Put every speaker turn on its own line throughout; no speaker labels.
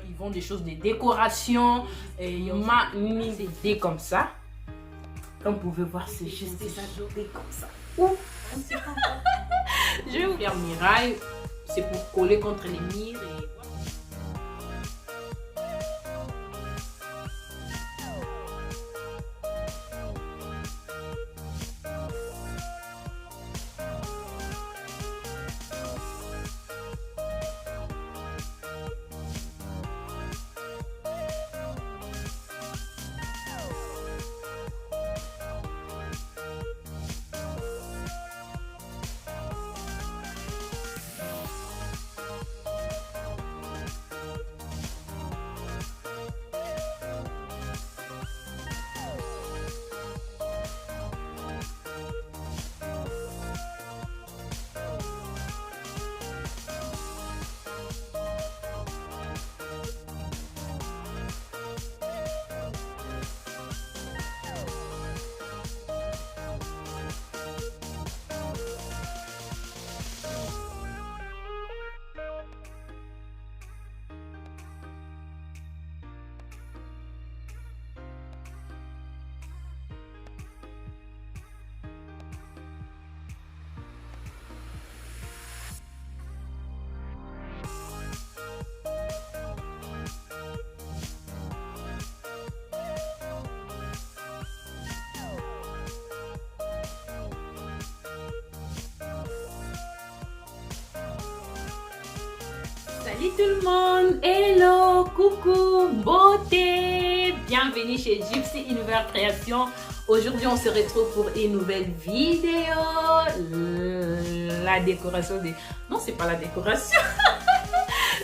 Ils vendent des choses de décoration. Et il m'a mis des dés comme ça. Comme vous pouvez voir, c'est juste des dés comme ça. Ouh. Je vais vous faire miraille. C'est pour coller contre les murs. Salut tout le monde, hello, coucou, beauté, bienvenue chez Gypsy Univers Création. Aujourd'hui on se retrouve pour une nouvelle vidéo, la décoration des... Non, c'est pas la décoration.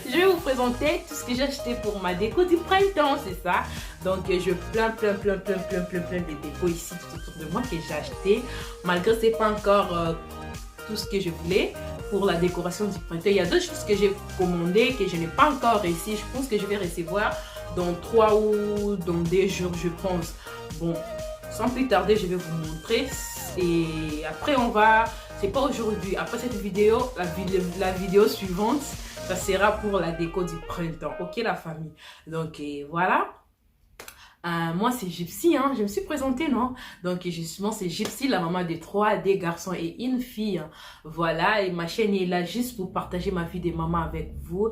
Je vais vous présenter tout ce que j'ai acheté pour ma déco du printemps, c'est ça. Donc je plein de déco ici tout autour de moi que j'ai acheté. Malgré c'est pas encore tout ce que je voulais pour la décoration du printemps. Il y a d'autres choses que j'ai commandées que je n'ai pas encore reçues. Je pense que je vais recevoir dans 3 ou dans 2 jours, je pense. Bon, sans plus tarder, je vais vous montrer. Et après, on va... C'est pas aujourd'hui. Après cette vidéo, la vidéo suivante, ça sera pour la déco du printemps. Ok, la famille? Donc, voilà. Moi c'est Gypsy, hein. Je me suis présentée, non? Donc justement c'est Gypsy, la maman de 3 des garçons et une fille. Voilà, et ma chaîne est là juste pour partager ma vie de maman avec vous,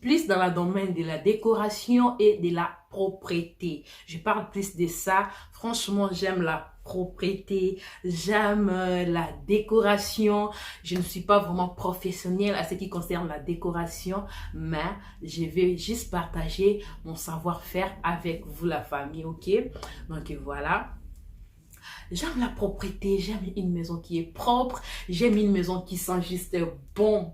plus dans le domaine de la décoration et de la propreté. Je parle plus de ça. Franchement, j'aime la propreté, j'aime la décoration. Je ne suis pas vraiment professionnelle à ce qui concerne la décoration, mais je vais juste partager mon savoir-faire avec vous, la famille, ok? Donc voilà. J'aime la propreté, j'aime une maison qui est propre, j'aime une maison qui sent juste bon.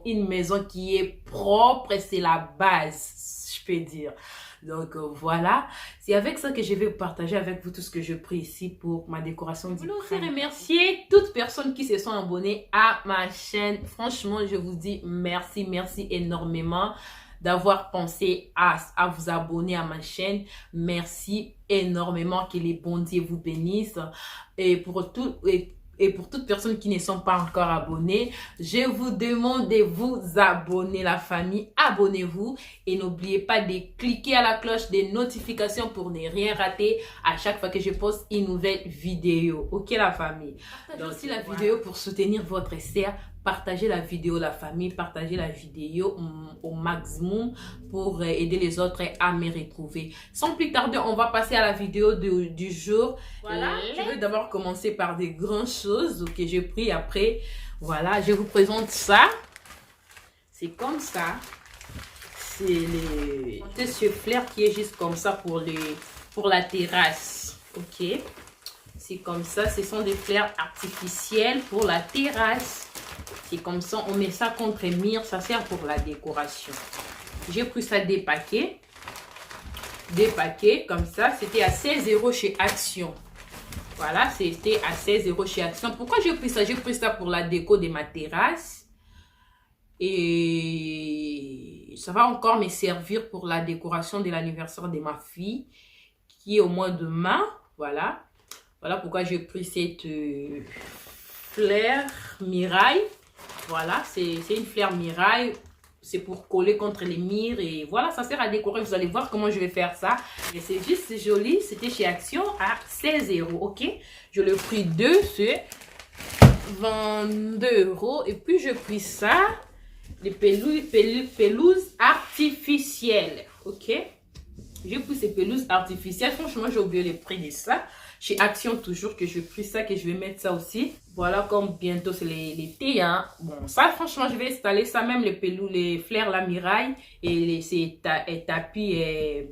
Une maison qui est propre, c'est la base, je peux dire. Donc voilà, c'est avec ça que je vais partager avec vous tout ce que je pris ici pour ma décoration du printemps. Je voulais remercier toutes personnes qui se sont abonnées à ma chaîne. Franchement, je vous dis merci énormément d'avoir pensé à vous abonner à ma chaîne. Merci énormément, que les bons dieux vous bénissent. Et pour toutes personnes qui ne sont pas encore abonnées, je vous demande de vous abonner, la famille. Abonnez-vous et n'oubliez pas de cliquer à la cloche des notifications pour ne rien rater à chaque fois que je poste une nouvelle vidéo. Ok, la famille? Partagez aussi la vidéo pour soutenir votre sœur. Partagez la vidéo, la famille, partagez la vidéo au maximum pour aider les autres à me retrouver. Sans plus tarder, on va passer à la vidéo du jour. Voilà. Je vais d'abord commencer par des grandes choses que j'ai pris après. Voilà, je vous présente ça. C'est comme ça. C'est les fleurs qui est juste comme ça pour la terrasse. Ok. C'est comme ça. Ce sont des fleurs artificielles pour la terrasse. C'est comme ça, on met ça contre mur, ça sert pour la décoration. J'ai pris ça des paquets comme ça. C'était à 16 € chez Action. Voilà, c'était à 16 € chez Action. Pourquoi j'ai pris ça? J'ai pris ça pour la déco de ma terrasse. Et ça va encore me servir pour la décoration de l'anniversaire de ma fille, qui est au mois de mai. Voilà. Voilà pourquoi j'ai pris cette fleur miraille. Voilà, c'est une fleur miraille c'est pour coller contre les murs et voilà, ça sert à décorer. Vous allez voir comment je vais faire ça. Et c'est juste joli. C'était chez Action à 16 €, ok? Je le pris 2, c'est 22 €. Et puis, je pris ça, les pelouses artificielles, ok? J'ai pris ces pelouses artificielles. Franchement, j'ai oublié les prix de ça. Chez Action, toujours que je pris ça, que je vais mettre ça aussi. Voilà, comme bientôt c'est l'été, hein. Bon, ça, franchement, je vais installer ça, même les pelouses, les fleurs, la miraille et ces tapis et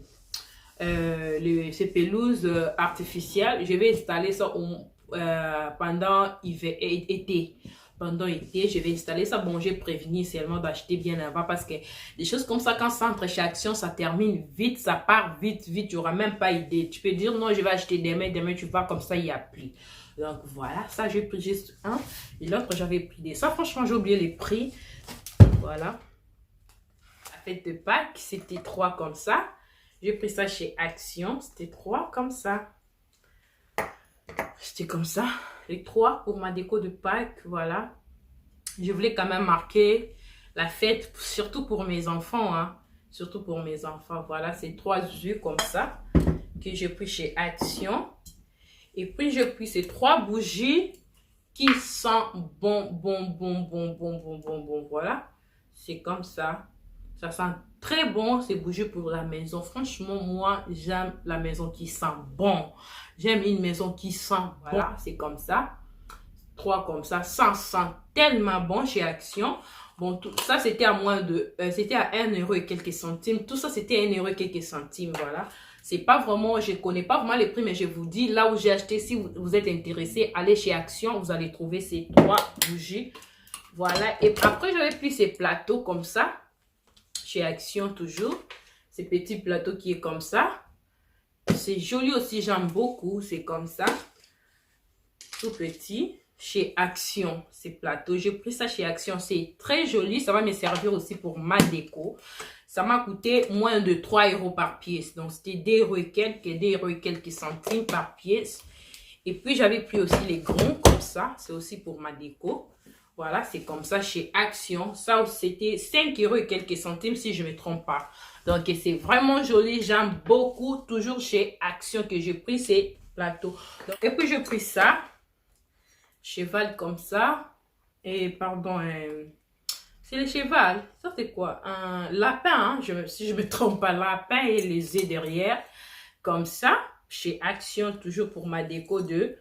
ces pelouses artificielles. Je vais installer ça pendant été. Pendant l'été, je vais installer ça. Bon, j'ai prévenu seulement d'acheter bien avant parce que des choses comme ça, quand ça entre chez Action, ça termine vite, ça part vite. Tu n'auras même pas idée. Tu peux dire non, je vais acheter demain, tu vas comme ça, il n'y a plus. Donc voilà, ça j'ai pris juste un. Et l'autre, j'avais pris des. Ça, franchement, j'ai oublié les prix. Voilà. La fête de Pâques, c'était 3 comme ça. J'ai pris ça chez Action, c'était 3 comme ça. C'était comme ça. Les 3 pour ma déco de Pâques, voilà. Je voulais quand même marquer la fête, surtout pour mes enfants, hein. Surtout pour mes enfants, voilà. C'est 3 jus comme ça que j'ai pris chez Action. Et puis, j'ai pris ces 3 bougies qui sentent bon. Voilà. C'est comme ça. Ça sent très bon, ces bougies pour la maison. Franchement, moi, j'aime la maison qui sent bon. J'aime une maison qui sent bon. Voilà, c'est comme ça. 3 comme ça. Ça sent tellement bon chez Action. Bon, tout ça, c'était à moins de... c'était à 1 € et quelques centimes. Tout ça, c'était à 1 € et quelques centimes, voilà. C'est pas vraiment... Je connais pas vraiment les prix, mais je vous dis, là où j'ai acheté, si vous êtes intéressé, allez chez Action. Vous allez trouver ces 3 bougies. Voilà. Et après, j'avais pris ces plateaux comme ça. Chez Action toujours, ces petits plateaux qui est comme ça. C'est joli aussi, j'aime beaucoup, c'est comme ça. Tout petit, chez Action, ces plateaux. J'ai pris ça chez Action, c'est très joli. Ça va me servir aussi pour ma déco. Ça m'a coûté moins de 3 € par pièce. Donc, c'était 2 € et quelques centimes par pièce. Et puis, j'avais pris aussi les grands comme ça. C'est aussi pour ma déco. Voilà, c'est comme ça chez Action. Ça, c'était 5 € et quelques centimes si je ne me trompe pas. Donc, c'est vraiment joli. J'aime beaucoup. Toujours chez Action que j'ai pris ces plateaux. Donc, et puis, j'ai pris ça. Cheval comme ça. Et pardon, c'est le cheval. Ça, c'est quoi? Un lapin, hein? Si je ne me trompe pas. Lapin et les œufs derrière. Comme ça. Chez Action, toujours pour ma déco de...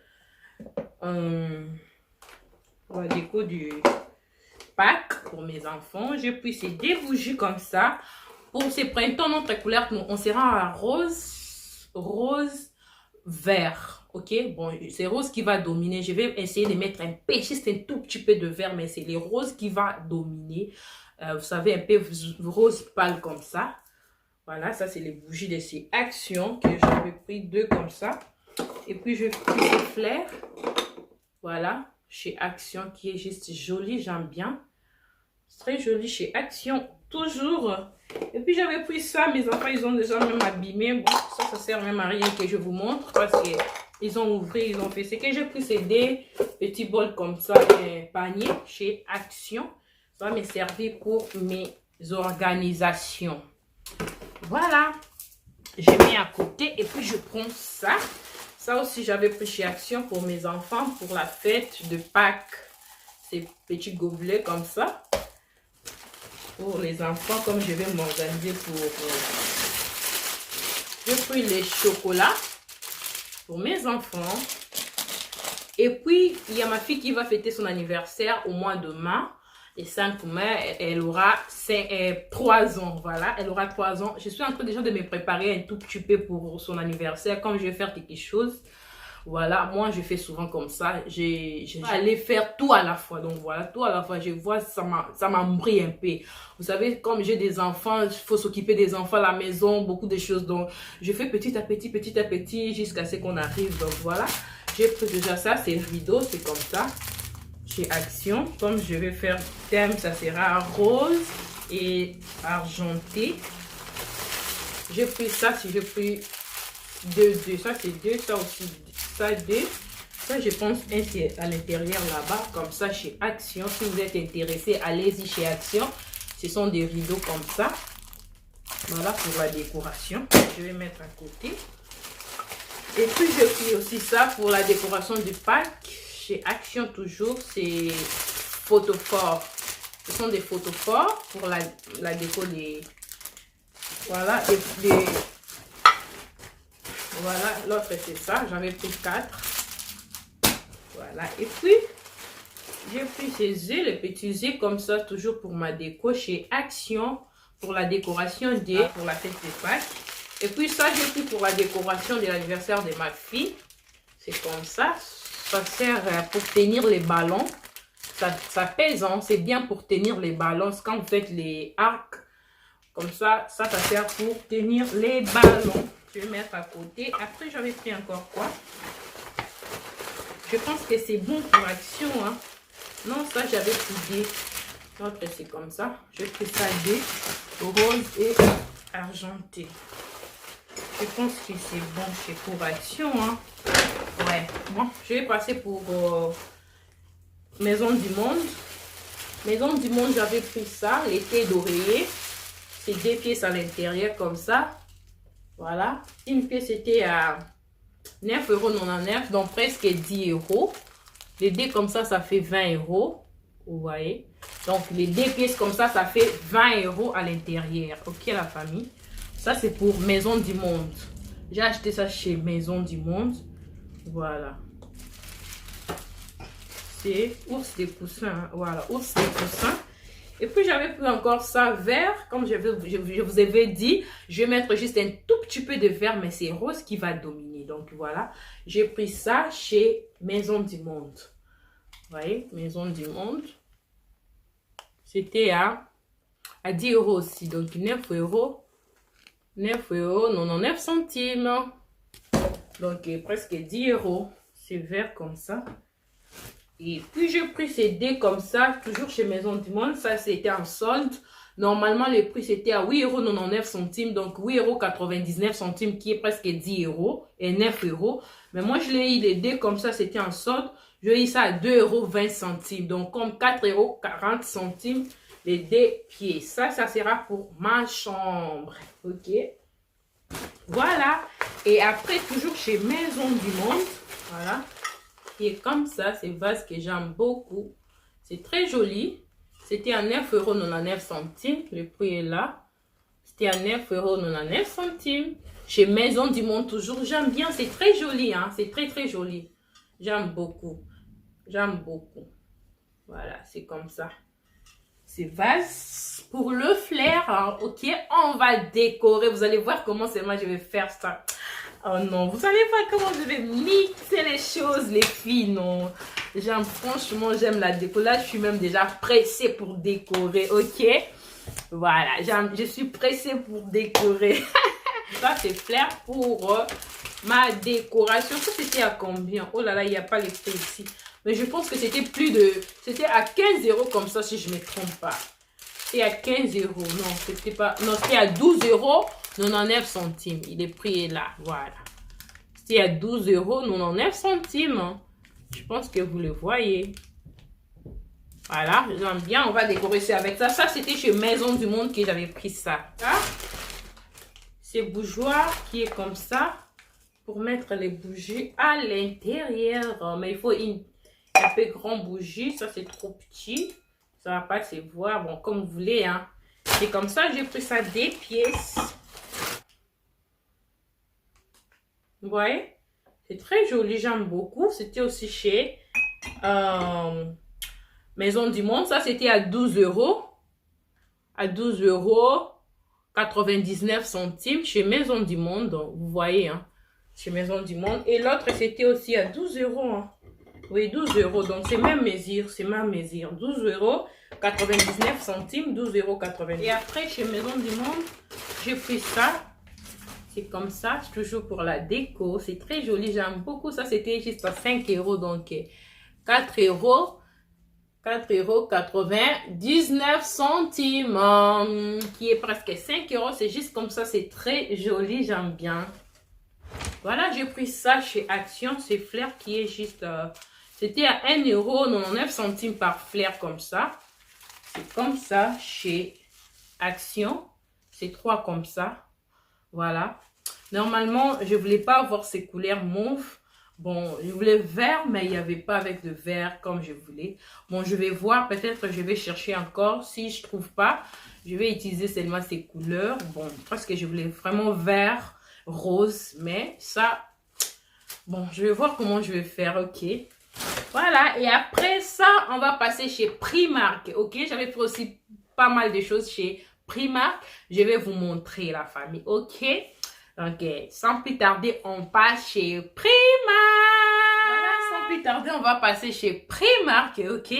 la déco du Pâques pour mes enfants. J'ai pris ces 2 bougies comme ça. Pour ces printemps, notre couleur, on sera à rose, vert. Ok, bon, c'est rose qui va dominer. Je vais essayer de mettre un tout petit peu de vert, mais c'est les roses qui va dominer. Vous savez, un peu rose pâle comme ça. Voilà, ça c'est les bougies de ces Actions que j'avais pris 2 comme ça. Et puis je pris ces fleurs. Voilà. Chez Action qui est juste joli, j'aime bien. C'est très joli chez Action, toujours. Et puis j'avais pris ça, mes enfants, ils ont déjà même abîmé. Bon, ça sert même à rien que je vous montre parce qu'ils ont ouvert, ils ont fait. Ce que j'ai pris, c'est des petits bols comme ça, un panier chez Action. Ça va me servir pour mes organisations. Voilà. Je mets à côté et puis je prends ça. Ça aussi, j'avais pris chez Action pour mes enfants, pour la fête de Pâques. Ces petits gobelets comme ça. Pour les enfants, comme je vais m'organiser pour... J'ai pris les chocolats pour mes enfants. Et puis, il y a ma fille qui va fêter son anniversaire au mois de mai. Et 5 mai, elle aura 3 ans. Voilà, elle aura 3 ans. Je suis en train déjà de me préparer un tout petit peu pour son anniversaire. Comme je vais faire quelque chose, voilà, moi je fais souvent comme ça. J'allais faire tout à la fois. Donc voilà, tout à la fois. Je vois, ça m'embrouille un peu. Vous savez, comme j'ai des enfants, il faut s'occuper des enfants à la maison, beaucoup de choses. Donc je fais petit à petit, jusqu'à ce qu'on arrive. Donc voilà, j'ai pris déjà ça. C'est rideau, c'est comme ça. Chez Action, comme je vais faire thème, ça sera rose et argenté. J'ai pris ça, si j'ai pris 2, ça c'est 2, ça aussi, ça 2. Ça je pense un c'est à l'intérieur là-bas, comme ça chez Action. Si vous êtes intéressé, allez-y chez Action. Ce sont des rideaux comme ça. Voilà pour la décoration. Je vais mettre à côté. Et puis, j'ai pris aussi ça pour la décoration du pack. Chez Action toujours, c'est photophores. Ce sont des photophores pour la déco des... Voilà, voilà, l'autre c'est ça. J'avais pris 4. Voilà, et puis, j'ai pris ces œufs, les petits œufs comme ça, toujours pour ma déco chez Action. Pour la décoration pour la fête des Pâques. Et puis ça, j'ai pris pour la décoration de l'anniversaire de ma fille. C'est comme ça. Ça sert pour tenir les ballons. Ça pèse, hein? C'est bien pour tenir les ballons. Quand vous faites les arcs, comme ça, ça sert pour tenir les ballons. Je vais mettre à côté. Après, j'avais pris encore quoi? Je pense que c'est bon pour Action, hein? Non, ça, j'avais pris des... L'autre, c'est comme ça. Je fais ça des rose et argenté. Je pense que c'est bon chez pour Action, hein. Ouais, bon, je vais passer pour Maison du Monde. Maison du Monde, j'avais pris ça, l'été d'oreiller. C'est 2 pièces à l'intérieur comme ça. Voilà. Une pièce était à 9,99 €, donc presque 10 €. Les dés comme ça fait 20 €. Vous voyez? Donc, les 2 pièces comme ça fait 20 € à l'intérieur. Ok, la famille? Ça, c'est pour Maison du Monde. J'ai acheté ça chez Maison du Monde. Voilà. C'est ours des poussins. Hein. Voilà, ours des poussins. Et puis, j'avais pris encore ça vert. Comme je vous avais dit, je vais mettre juste un tout petit peu de vert, mais c'est rose qui va dominer. Donc, voilà. J'ai pris ça chez Maison du Monde. Vous voyez, Maison du Monde. C'était à 10 € aussi. Donc, 9 €. 9,99 €. Donc, presque 10 €. C'est vert comme ça. Et puis, j'ai pris ces dés comme ça, toujours chez Maison du Monde. Ça, c'était en solde. Normalement, le prix, c'était à 8,99 €. Donc, 8,99 €, qui est presque 10 € et 9 €. Mais moi, je l'ai eu les dés comme ça, c'était en solde. Je l'ai eu ça à 2,20 €. Donc, comme 4,40 € les 2 pieds. Ça sera pour ma chambre. Ok. Voilà. Et après, toujours chez Maison du Monde. Voilà. Qui est comme ça. C'est vase que j'aime beaucoup. C'est très joli. C'était à 9,99 €. Le prix est là. C'était à 9,99 €. Chez Maison du Monde, toujours. J'aime bien. C'est très joli. Hein? C'est très, très joli. J'aime beaucoup. J'aime beaucoup. Voilà. C'est comme ça. C'est vase pour le flair. Hein? Ok. On va décorer. Vous allez voir comment c'est moi je vais faire ça. Oh non, vous savez pas comment je vais mixer les choses, les filles, non. Franchement, j'aime la déco. Là, je suis même déjà pressée pour décorer, ok? Voilà, je suis pressée pour décorer. Ça, c'est flair pour ma décoration. Ça, c'était à combien? Oh là là, il n'y a pas les prix ici. Mais je pense que c'était c'était à 15 € comme ça, si je ne me trompe pas. C'était à 15 €. Non, c'était pas... Non, c'était à 12,99 €. Il est pris là, voilà. C'était à 12,99 €. Je pense que vous le voyez. Voilà, j'aime bien. On va décorer ça avec ça. Ça, c'était chez Maison du Monde que j'avais pris ça. C'est bougeoir qui est comme ça. Pour mettre les bougies à l'intérieur. Mais il faut une un peu grande bougie. Ça, c'est trop petit. Ça va pas se voir. Bon, comme vous voulez, hein. C'est comme ça, j'ai pris ça 2 pièces. Vous voyez? C'est très joli, j'aime beaucoup. C'était aussi chez Maison du Monde. Ça, c'était à 12 €. À 12,99 € chez Maison du Monde. Donc, vous voyez, hein? Chez Maison du Monde. Et l'autre, c'était aussi à 12 €. Hein. Oui, 12 €. Donc, c'est ma mesure. C'est ma mesure. 12,99 €. 12,99 €. Et après, chez Maison du Monde, j'ai pris ça. C'est comme ça. C'est toujours pour la déco. C'est très joli. J'aime beaucoup ça. C'était juste à 5 €. Donc, 4 €. 4,99 €. Qui est presque 5 €. C'est juste comme ça. C'est très joli. J'aime bien. Voilà, j'ai pris ça chez Action. C'est flair qui est juste... c'était à 1,99 € par flair comme ça. C'est comme ça chez Action. C'est 3 comme ça. Voilà. Normalement, je voulais pas avoir ces couleurs mauve. Bon, je voulais vert, mais il n'y avait pas avec de vert comme je voulais. Bon, je vais voir. Peut-être que je vais chercher encore. Si je trouve pas, je vais utiliser seulement ces couleurs. Bon, parce que je voulais vraiment vert, rose. Mais ça, bon, je vais voir comment je vais faire. Ok. Voilà. Et après ça, on va passer chez Primark. Ok. J'avais fait aussi pas mal de choses chez Primark. Je vais vous montrer la famille. Ok. Donc, sans plus tarder, on passe chez Primark. Voilà, sans plus tarder, on va passer chez Primark, ok?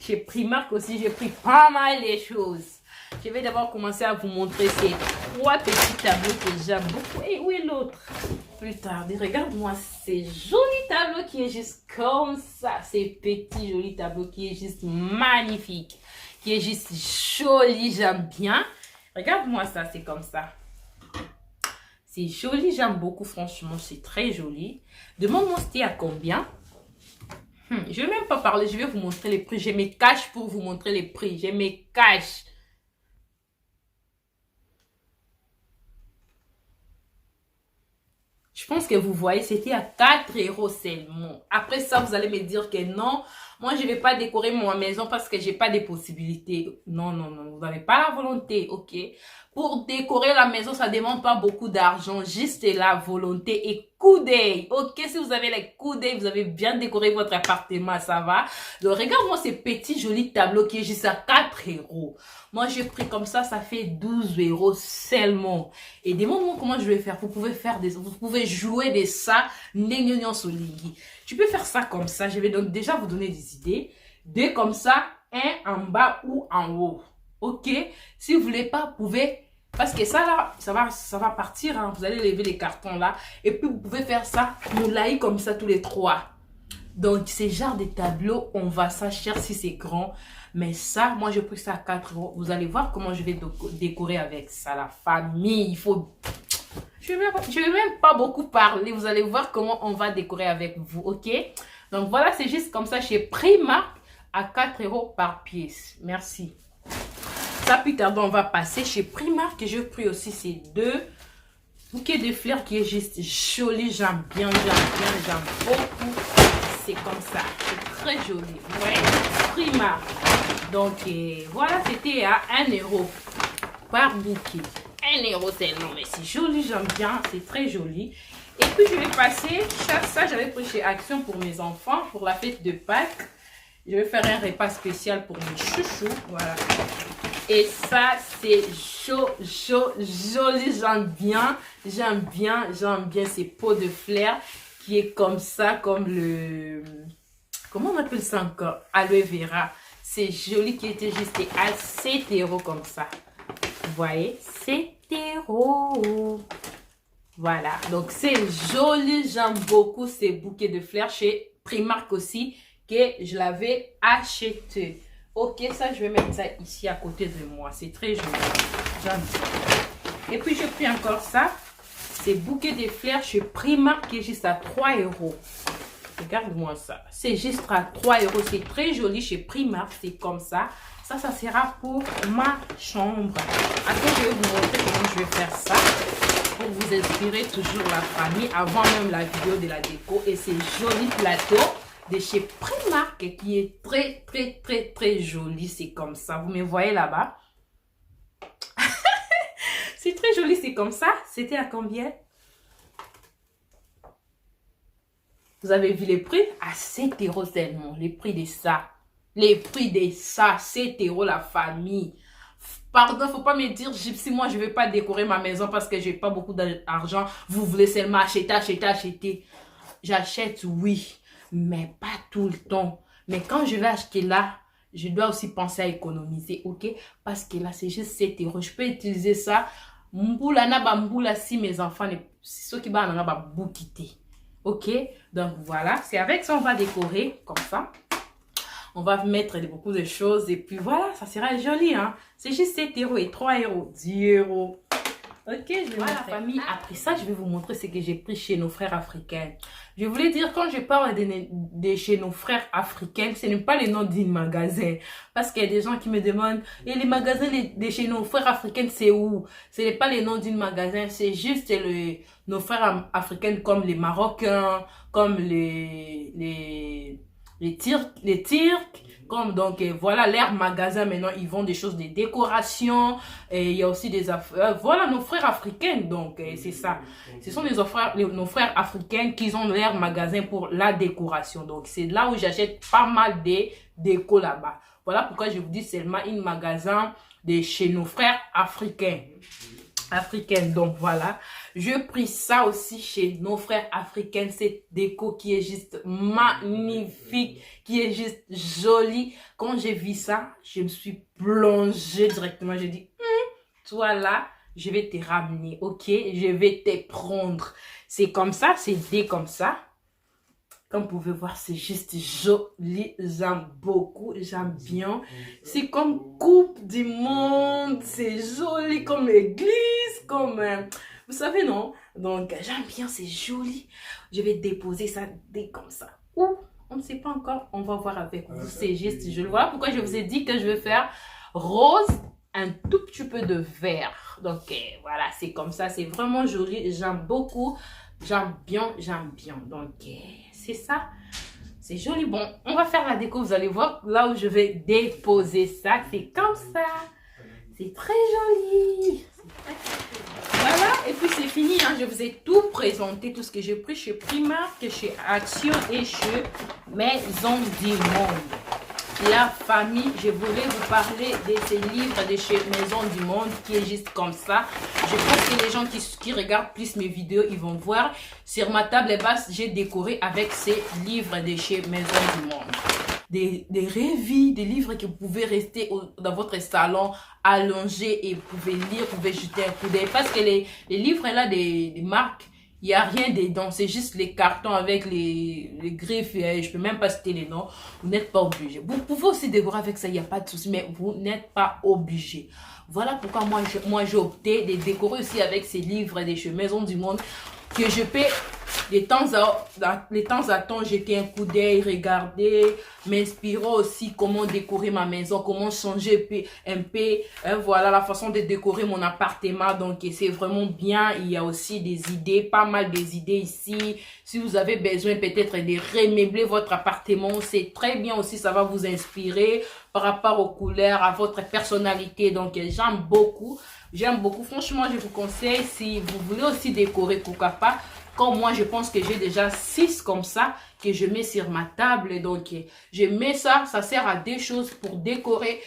Chez Primark aussi, j'ai pris pas mal de choses. Je vais d'abord commencer à vous montrer ces 3 petits tableaux que j'aime beaucoup. Et où est l'autre? Plus tard, regarde-moi ces jolis tableaux qui est juste comme ça. Ces petits jolis tableaux qui est juste magnifique. Qui est juste joli, j'aime bien. Regarde-moi ça, c'est comme ça. C'est joli, j'aime beaucoup, franchement, c'est très joli. Demande-moi c'était à combien. Je ne vais même pas parler, je vais vous montrer les prix. J'ai mes cash pour vous montrer les prix. J'ai mes cash. Je pense que vous voyez, c'était à 4 € seulement. Après ça, vous allez me dire que non, moi, je ne vais pas décorer ma maison parce que je n'ai pas de possibilités. Non, non, non, vous n'avez pas la volonté, ok? Pour décorer la maison, ça ne demande pas beaucoup d'argent, juste la volonté et coup d'œil. Ok, si vous avez les coups d'œil, vous avez bien décoré votre appartement, ça va. Donc, regarde-moi ces petits jolis tableaux qui est juste à 4 €. Moi, j'ai pris comme ça fait 12 € seulement. Et demande-moi comment je vais faire. Vous pouvez jouer de ça, n'ignorant soligi. Tu peux faire ça comme ça. Je vais donc déjà vous donner des idées. 2 comme ça, 1 en bas ou en haut. Ok? Si vous voulez pas, vous pouvez. Parce que ça là, ça va partir. Hein. Vous allez lever les cartons là. Et puis vous pouvez faire ça, moulaï comme ça tous les 3. Donc, ces genres de tableaux, on va ça cher si c'est grand. Mais ça, moi, j'ai pris ça à 4 €. Vous allez voir comment je vais décorer avec ça. La famille, il faut... Je vais même pas beaucoup parler. Vous allez voir comment on va décorer avec vous, ok? Donc, voilà, c'est juste comme ça chez Primark à 4 € par pièce. Merci. Ça, plus tard, on va passer chez Primark. J'ai pris aussi ces 2 bouquets de fleurs qui est juste joli. J'aime bien, j'aime beaucoup. C'est comme ça. C'est très joli. Ouais, Primark. Donc, voilà, c'était à 1 € par bouquet. 1 € seulement. Mais c'est joli, j'aime bien. C'est très joli. Et puis, je vais passer. Ça, j'avais pris chez Action pour mes enfants, pour la fête de Pâques. Je vais faire un repas spécial pour mes chouchous. Voilà. Et ça, c'est joli. J'aime bien ces pots de fleurs qui est comme ça, comme le... Comment on appelle ça encore? Aloe vera. C'est joli qui était juste à 7 € comme ça. Vous voyez? 7 €. Voilà. Donc, c'est joli. J'aime beaucoup ces bouquets de fleurs chez Primark aussi que je l'avais acheté. Ok, ça, je vais mettre ça ici à côté de moi. C'est très joli. J'aime bien. Et puis, j'ai pris encore ça. Ces bouquets de fleurs chez Primark qui est juste à 3 €. Regarde-moi ça. C'est juste à 3 €. C'est très joli chez Primark. C'est comme ça. Ça sera pour ma chambre. Attends, je vais vous montrer comment je vais faire ça. Pour vous inspirer toujours la famille avant même la vidéo de la déco. Et ces jolis plateaux de chez Primark qui est très joli. C'est comme ça. Vous me voyez là-bas? C'est très joli. C'est comme ça. C'était à combien? Vous avez vu les prix? À 7 € seulement. Les prix de ça. Les prix de ça. 7 € la famille. Pardon, faut pas me dire, Gypsy, moi je vais pas décorer ma maison parce que j'ai pas beaucoup d'argent. Vous voulez seulement acheter. J'achète, oui. Mais pas tout le temps. Mais quand je vais acheter là, je dois aussi penser à économiser, ok? Parce que là, c'est juste 7 €. Je peux utiliser ça. Mboula na ba mboula si mes enfants, ceux qui ba na ba boukité. Ok? Donc voilà, c'est avec ça on va décorer comme ça. On va mettre beaucoup de choses et puis voilà, ça sera joli, hein? C'est juste 7 € et 3 €, 10 €. Ok, je vais la famille. Après ça, je vais vous montrer ce que j'ai pris chez nos frères africains. Je voulais dire, quand je parle de chez nos frères africains, ce n'est pas les noms d'un magasin. Parce qu'il y a des gens qui me demandent, et les magasins de chez nos frères africains, c'est où? Ce n'est pas les noms d'un magasin, c'est juste nos frères africains comme les Marocains, comme les Turcs, comme donc voilà leur magasin maintenant ils vendent des choses de décoration et il y a aussi des affaires voilà nos frères africains donc c'est ça, ce sont nos frères africains qui ont leur magasin pour la décoration, donc c'est là où j'achète pas mal de déco là-bas. Voilà pourquoi je vous dis seulement un magasin de chez nos frères africains. Donc voilà, je pris ça aussi chez nos frères africains, cette déco qui est juste magnifique, qui est juste jolie. Quand j'ai vu ça, je me suis plongée directement, j'ai dit toi là, je vais te ramener, ok, je vais te prendre. C'est comme ça, c'est dit comme ça. Comme vous pouvez voir, c'est juste joli, j'aime beaucoup, j'aime bien. C'est comme Coupe du Monde, c'est joli comme église, comme... vous savez, non? Donc, j'aime bien, c'est joli. Je vais déposer ça dès comme ça. Ou, on ne sait pas encore, on va voir avec vous. C'est juste joli. Voilà pourquoi je vous ai dit que je vais faire rose, un tout petit peu de vert. Donc, voilà, c'est comme ça, c'est vraiment joli, j'aime beaucoup. J'aime bien. Donc, c'est ça. C'est joli. Bon, on va faire la déco. Vous allez voir là où je vais déposer ça. C'est comme ça. C'est très joli. Voilà. Et puis, c'est fini. Hein. Je vous ai tout présenté. Tout ce que j'ai pris chez Primark, chez Action et chez Maison du Monde. La famille, je voulais vous parler de ces livres de chez Maison du Monde qui est juste comme ça. Je pense que les gens qui regardent plus mes vidéos, ils vont voir. Sur ma table basse, j'ai décoré avec ces livres de chez Maison du Monde. Des revues, des livres que vous pouvez rester dans votre salon, allongé et vous pouvez lire, vous pouvez jeter un coup d'œil. Parce que les livres là des marques, il n'y a rien dedans, c'est juste les cartons avec les griffes, je ne peux même pas citer les noms. Vous n'êtes pas obligé. Vous pouvez aussi décorer avec ça, il n'y a pas de souci, mais vous n'êtes pas obligé. Voilà pourquoi moi j'ai opté de décorer aussi avec ces livres de chez Maison du Monde que je peux de temps à temps jeter un coup d'œil, regarder, m'inspirer aussi comment décorer ma maison, comment changer un peu, voilà la façon de décorer mon appartement. Donc c'est vraiment bien. Il y a aussi des idées, pas mal des idées ici. Si vous avez besoin peut-être de remeubler votre appartement, c'est très bien aussi, ça va vous inspirer par rapport aux couleurs, à votre personnalité. Donc j'aime beaucoup. Franchement, je vous conseille, si vous voulez aussi décorer, pourquoi pas. Comme moi, je pense que j'ai déjà 6 comme ça que je mets sur ma table. Donc, je mets ça. Ça sert à des choses pour décorer.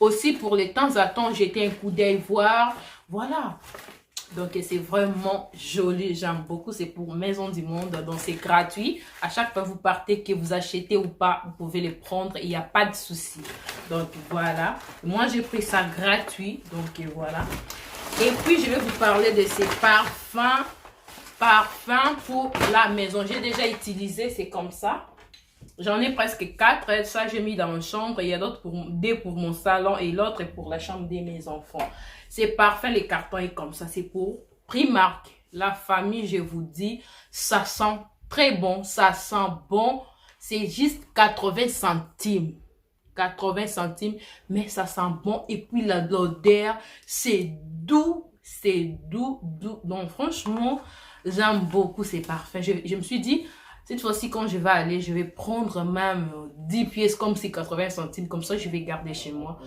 Aussi, pour les temps à temps, jeter un coup d'œil, voir. Voilà. Donc, c'est vraiment joli. J'aime beaucoup. C'est pour Maison du Monde. Donc, c'est gratuit. À chaque fois que vous partez, que vous achetez ou pas, vous pouvez les prendre. Il n'y a pas de souci. Donc, voilà. Moi, j'ai pris ça gratuit. Donc, voilà. Et puis, je vais vous parler de ces parfums pour la maison. J'ai déjà utilisé, c'est comme ça. J'en ai presque 4. Ça, j'ai mis dans ma chambre. Il y a d'autres deux pour mon salon et l'autre pour la chambre de mes enfants. C'est parfait, les cartons est comme ça. C'est pour Primark. La famille, je vous dis, ça sent très bon. Ça sent bon. C'est juste 80 centimes. 80 centimes, mais ça sent bon. Et puis l'odeur, c'est doux. C'est doux. Donc, franchement, j'aime beaucoup, c'est parfait. Je me suis dit, cette fois-ci, quand je vais aller, je vais prendre même 10 pièces comme c'est 80 centimes. Comme ça, je vais garder chez moi.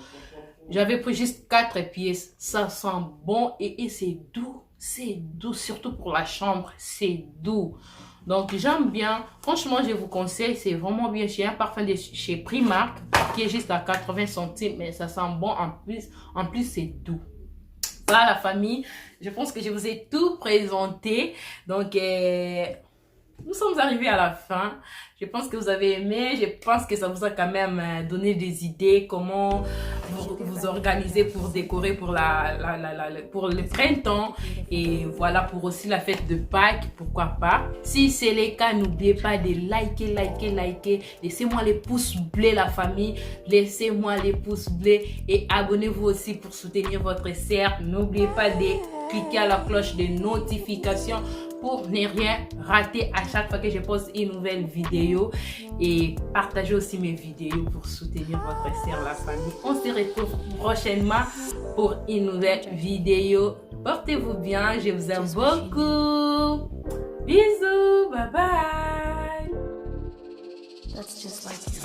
J'avais pris juste 4 pièces. Ça sent bon et c'est doux. C'est doux, surtout pour la chambre. C'est doux. Donc, j'aime bien. Franchement, je vous conseille. C'est vraiment bien. J'ai un parfum de chez Primark qui est juste à 80 centimes. Mais ça sent bon en plus. En plus, c'est doux. Voilà la famille, je pense que je vous ai tout présenté. Donc, nous sommes arrivés à la fin. Je pense que vous avez aimé. Je pense que ça vous a quand même donné des idées comment vous organisez pour décorer pour, pour le printemps et voilà pour aussi la fête de Pâques, pourquoi pas. Si c'est le cas, n'oubliez pas de liker. Laissez-moi les pouces bleus la famille, laissez-moi les pouces bleus et abonnez-vous aussi pour soutenir votre sœur. N'oubliez pas de cliquer à la cloche de notification pour ne rien rater à chaque fois que je poste une nouvelle vidéo et partagez aussi mes vidéos pour soutenir votre sœur, la famille. On se retrouve prochainement pour une nouvelle vidéo. Portez-vous bien, je vous aime beaucoup. Bisous, bye bye. That's just like